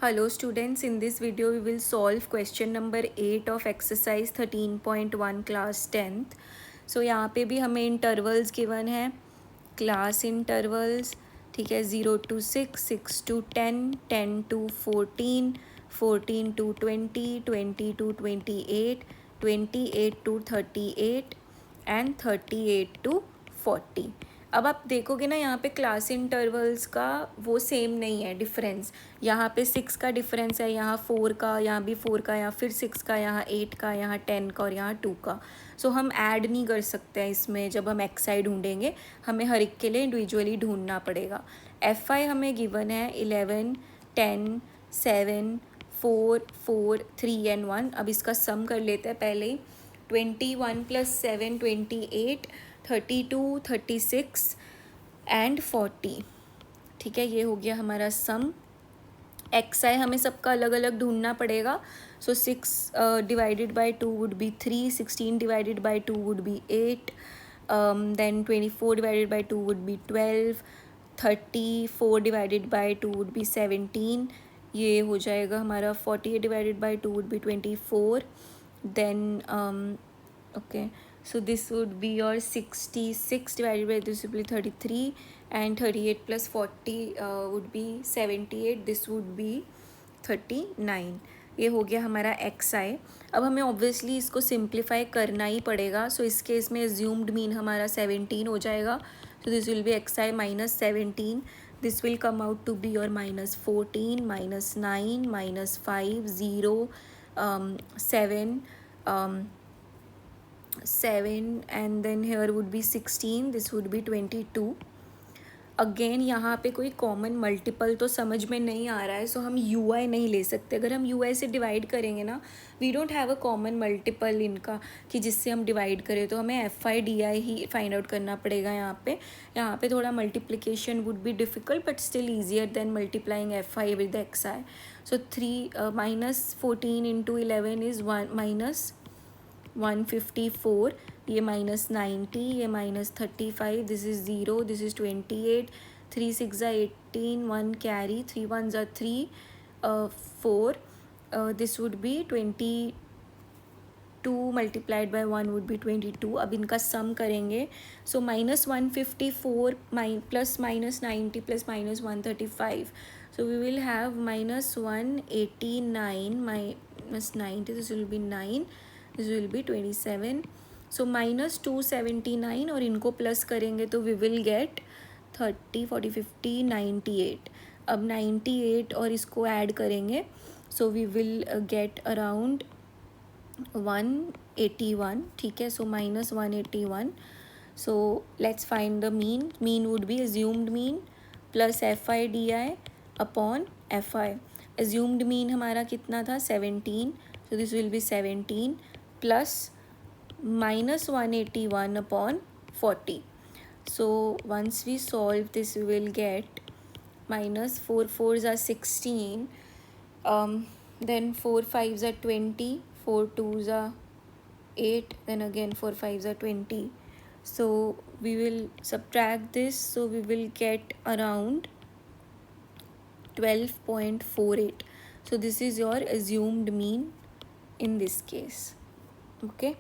Hello students, in this video we will solve question number 8 of exercise 13.1 class 10th. So यहाँ पे भी हमें intervals given है, class intervals, ठीक है, 0 to 6, 6 to 10, 10 to 14, 14 to 20, 20 to 28, 28 to 38 and 38 to 40. अब आप देखोगे ना यहाँ पे क्लास इंटरवल्स का वो सेम नहीं है डिफरेंस. यहाँ पे 6 का डिफरेंस है, यहाँ 4 का, यहाँ भी 4 का, यहाँ फिर 6 का, यहाँ 8 का, यहाँ 10 का और यहाँ 2 का. सो हम ऐड नहीं कर सकते हैं इसमें. जब हम एक्स ढूंढेंगे हमें हर एक के लिए इंडिविजुअली ढूंढना पड़ेगा. एफ आई हमें गिवन है 11, 10, 7, 4, 4, 3 and 1. अब इसका सम कर लेते हैं पहले ही. 21 + 7 28, 32, 36 एंड 40. ठीक है, ये हो गया हमारा सम. एक्स आई हमें सबका अलग अलग ढूंढना पड़ेगा. So 6 divided by 2 would be 3, 16 divided by 2 would be 8, then 24 divided by 2 would be 12, 34 divided by 2 would be 17. ये हो जाएगा हमारा 48 divided by 2 would be 24. then okay, so this would be your 66 divided by this would be 33 and 38 plus 40 would be 78. this would be 39. ये हो गया हमारा x आई. अब हमें ऑब्वियसली इसको सिंप्लीफाई करना ही पड़ेगा. सो इस केस में एज्यूम्ड मीन हमारा 17 हो जाएगा. so this will be xi minus 17. this will come out to be your minus 14, minus 9, minus 5, 0, 7, 7 and then here would be 16. this would be 22. Again यहाँ पे कोई कॉमन मल्टीपल तो समझ में नहीं आ रहा है. सो हम यू आई नहीं ले सकते. अगर हम यू आई से डिवाइड करेंगे ना, we don't have a common multiple इनका कि जिससे हम डिवाइड करें. तो हमें एफ आई डी आई ही फाइंड आउट करना पड़ेगा. यहाँ पे थोड़ा multiplication would be difficult but still easier than multiplying F I with X I. So 3 minus 14 into 11 is 1 -154. ये -90, ये -35. This is 0, this is 28, 3 6 are 18, 1 carry, 3 1s are 3, 4. This would be 22 multiplied by 1 would be 22. अब इनका सम करेंगे. सो -154 plus -90 plus -135. So we will have -189 minus 90. this will be 9. this will be 27. so -279 और इनको plus करेंगे तो we will get 30, 40, 50, 98. अब 98 और इसको ऐड करेंगे so we will get around 181. ठीक है, so -181. so let's find the mean. mean would be assumed mean plus FI/DI upon FI. assumed mean हमारा कितना था 17. so this will be 17 plus -181 upon 40. so once we solve this we will get -4 4s are 16, then 4 5s are 20, 4 2s are 8, then again 4 5s are 20. so we will subtract this, so we will get around 12.48. so this is your assumed mean in this case. okay.